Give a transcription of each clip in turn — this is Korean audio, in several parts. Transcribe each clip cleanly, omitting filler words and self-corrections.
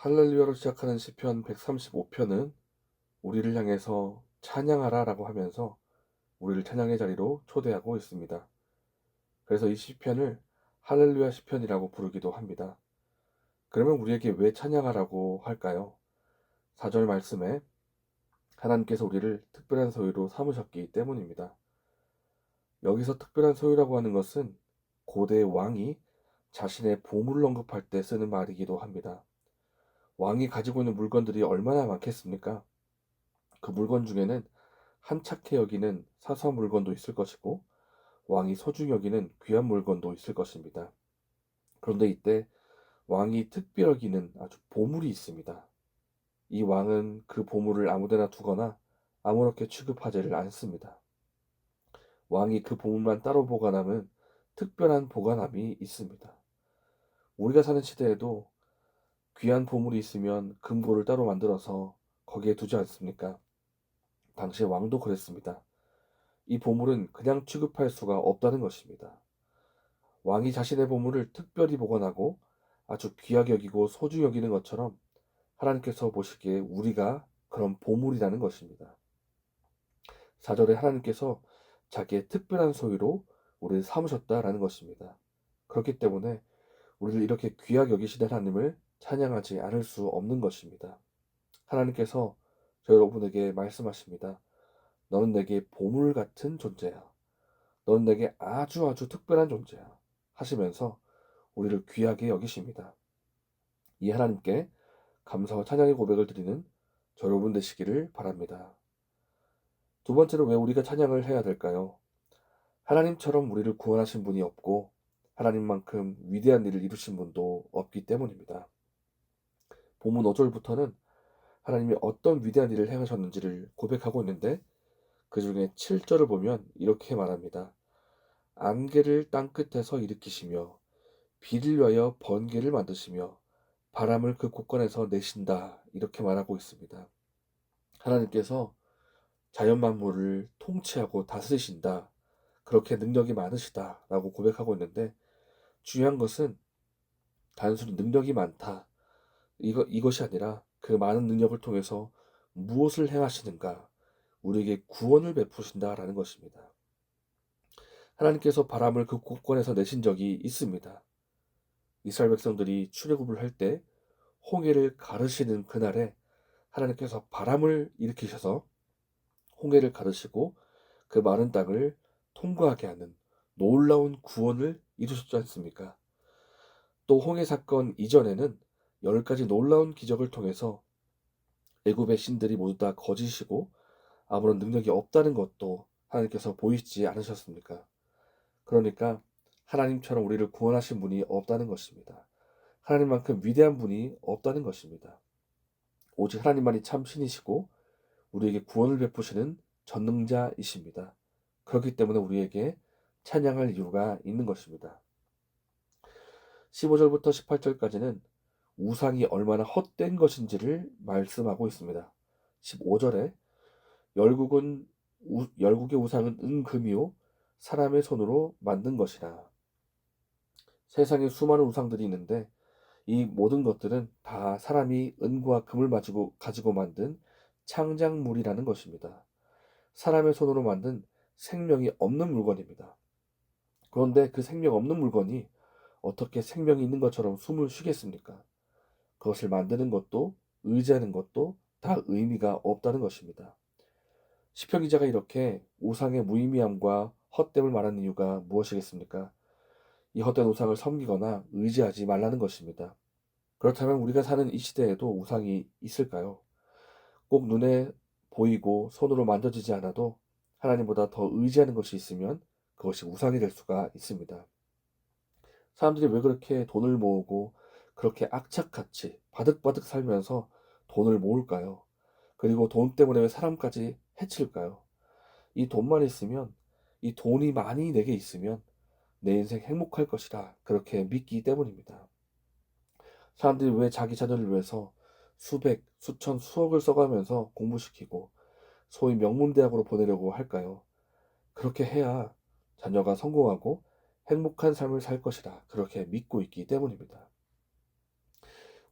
할렐루야로 시작하는 시편 135편은 우리를 향해서 찬양하라라고 하면서 우리를 찬양의 자리로 초대하고 있습니다. 그래서 이 시편을 할렐루야 시편이라고 부르기도 합니다. 그러면 우리에게 왜 찬양하라고 할까요? 4절 말씀에 하나님께서 우리를 특별한 소유로 삼으셨기 때문입니다. 여기서 특별한 소유라고 하는 것은 고대 왕이 자신의 보물을 언급할 때 쓰는 말이기도 합니다. 왕이 가지고 있는 물건들이 얼마나 많겠습니까? 그 물건 중에는 한착해 여기는 사소한 물건도 있을 것이고 왕이 소중히 여기는 귀한 물건도 있을 것입니다. 그런데 이때 왕이 특별히 여기는 아주 보물이 있습니다. 이 왕은 그 보물을 아무데나 두거나 아무렇게 취급하지를 않습니다. 왕이 그 보물만 따로 보관하면 특별한 보관함이 있습니다. 우리가 사는 시대에도 귀한 보물이 있으면 금고를 따로 만들어서 거기에 두지 않습니까? 당시 왕도 그랬습니다. 이 보물은 그냥 취급할 수가 없다는 것입니다. 왕이 자신의 보물을 특별히 보관하고 아주 귀하게 여기고 소중히 여기는 것처럼 하나님께서 보시기에 우리가 그런 보물이라는 것입니다. 4절에 하나님께서 자기의 특별한 소유로 우리를 삼으셨다라는 것입니다. 그렇기 때문에 우리를 이렇게 귀하게 여기시는 하나님을 찬양하지 않을 수 없는 것입니다. 하나님께서 저 여러분에게 말씀하십니다. 너는 내게 보물 같은 존재야. 너는 내게 아주 아주 특별한 존재야. 하시면서 우리를 귀하게 여기십니다. 이 하나님께 감사와 찬양의 고백을 드리는 저 여러분 되시기를 바랍니다. 두 번째로 왜 우리가 찬양을 해야 될까요? 하나님처럼 우리를 구원하신 분이 없고 하나님만큼 위대한 일을 이루신 분도 없기 때문입니다. 본문 5절부터는 하나님이 어떤 위대한 일을 행하셨는지를 고백하고 있는데 그 중에 7절을 보면 이렇게 말합니다. 안개를 땅끝에서 일으키시며 비를 위하여 번개를 만드시며 바람을 그 곳간에서 내신다. 이렇게 말하고 있습니다. 하나님께서 자연 만물을 통치하고 다스리신다. 그렇게 능력이 많으시다. 라고 고백하고 있는데 중요한 것은 단순히 능력이 많다. 이것이 아니라 그 많은 능력을 통해서 무엇을 행하시는가? 우리에게 구원을 베푸신다라는 것입니다. 하나님께서 바람을 그 곳간에서 내신 적이 있습니다. 이스라엘 백성들이 출애굽을 할 때 홍해를 가르시는 그날에 하나님께서 바람을 일으키셔서 홍해를 가르시고 그 마른 땅을 통과하게 하는 놀라운 구원을 이루셨지 않습니까? 또 홍해 사건 이전에는 10가지 놀라운 기적을 통해서 애굽의 신들이 모두 다 거짓이고 아무런 능력이 없다는 것도 하나님께서 보이지 않으셨습니까? 그러니까 하나님처럼 우리를 구원하신 분이 없다는 것입니다. 하나님만큼 위대한 분이 없다는 것입니다. 오직 하나님만이 참 신이시고 우리에게 구원을 베푸시는 전능자이십니다. 그렇기 때문에 우리에게 찬양할 이유가 있는 것입니다. 15절부터 18절까지는 우상이 얼마나 헛된 것인지를 말씀하고 있습니다. 15절에 열국의 우상은 은금이요 사람의 손으로 만든 것이라. 세상에 수많은 우상들이 있는데 이 모든 것들은 다 사람이 은과 금을 가지고 만든 창작물이라는 것입니다. 사람의 손으로 만든 생명이 없는 물건입니다. 그런데 그 생명 없는 물건이 어떻게 생명이 있는 것처럼 숨을 쉬겠습니까? 그것을 만드는 것도 의지하는 것도 다 의미가 없다는 것입니다. 시편 기자가 이렇게 우상의 무의미함과 헛됨을 말하는 이유가 무엇이겠습니까? 이 헛된 우상을 섬기거나 의지하지 말라는 것입니다. 그렇다면 우리가 사는 이 시대에도 우상이 있을까요? 꼭 눈에 보이고 손으로 만져지지 않아도 하나님보다 더 의지하는 것이 있으면 그것이 우상이 될 수가 있습니다. 사람들이 왜 그렇게 돈을 모으고 그렇게 악착같이 바득바득 살면서 돈을 모을까요? 그리고 돈 때문에 왜 사람까지 해칠까요? 이 돈만 있으면, 이 돈이 많이 내게 있으면 내 인생 행복할 것이라 그렇게 믿기 때문입니다. 사람들이 왜 자기 자녀를 위해서 수백, 수천, 수억을 써가면서 공부시키고 소위 명문대학으로 보내려고 할까요? 그렇게 해야 자녀가 성공하고 행복한 삶을 살 것이라 그렇게 믿고 있기 때문입니다.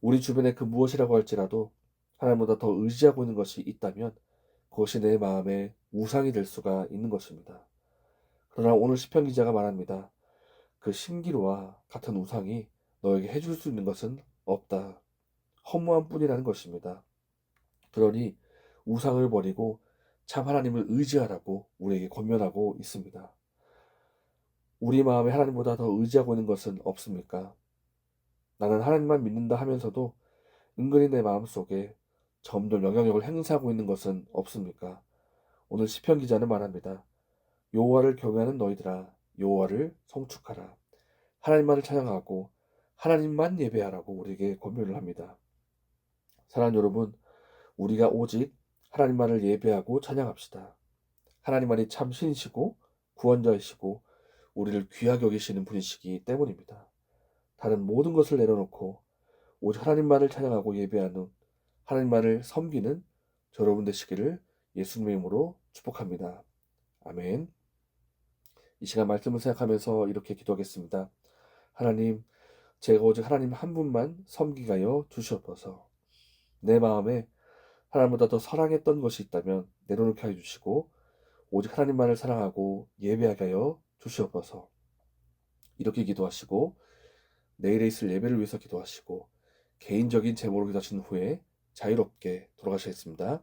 우리 주변에 그 무엇이라고 할지라도 하나님보다 더 의지하고 있는 것이 있다면 그것이 내 마음의 우상이 될 수가 있는 것입니다. 그러나 오늘 시편 기자가 말합니다. 그 신기루와 같은 우상이 너에게 해줄 수 있는 것은 없다. 허무한 뿐이라는 것입니다. 그러니 우상을 버리고 참 하나님을 의지하라고 우리에게 권면하고 있습니다. 우리 마음에 하나님보다 더 의지하고 있는 것은 없습니까? 나는 하나님만 믿는다 하면서도 은근히 내 마음속에 점점 영향력을 행사하고 있는 것은 없습니까? 오늘 시편 기자는 말합니다. 여호와를 경외하는 너희들아 여호와를 성축하라. 하나님만을 찬양하고 하나님만 예배하라고 우리에게 권면을 합니다. 사랑하는 여러분, 우리가 오직 하나님만을 예배하고 찬양합시다. 하나님만이 참 신이시고 구원자이시고 우리를 귀하게 여기시는 분이시기 때문입니다. 다른 모든 것을 내려놓고 오직 하나님만을 찬양하고 예배하는 하나님만을 섬기는 여러분 되시기를 예수님의 이름으로 축복합니다. 아멘. 이 시간 말씀을 생각하면서 이렇게 기도하겠습니다. 하나님, 제가 오직 하나님 한 분만 섬기게 하여 주시옵소서. 내 마음에 하나님보다 더 사랑했던 것이 있다면 내려놓게 하여 주시고 오직 하나님만을 사랑하고 예배하게 하여 주시옵소서. 이렇게 기도하시고 내일에 있을 예배를 위해서 기도하시고 개인적인 제목으로 기도하신 후에 자유롭게 돌아가시겠습니다.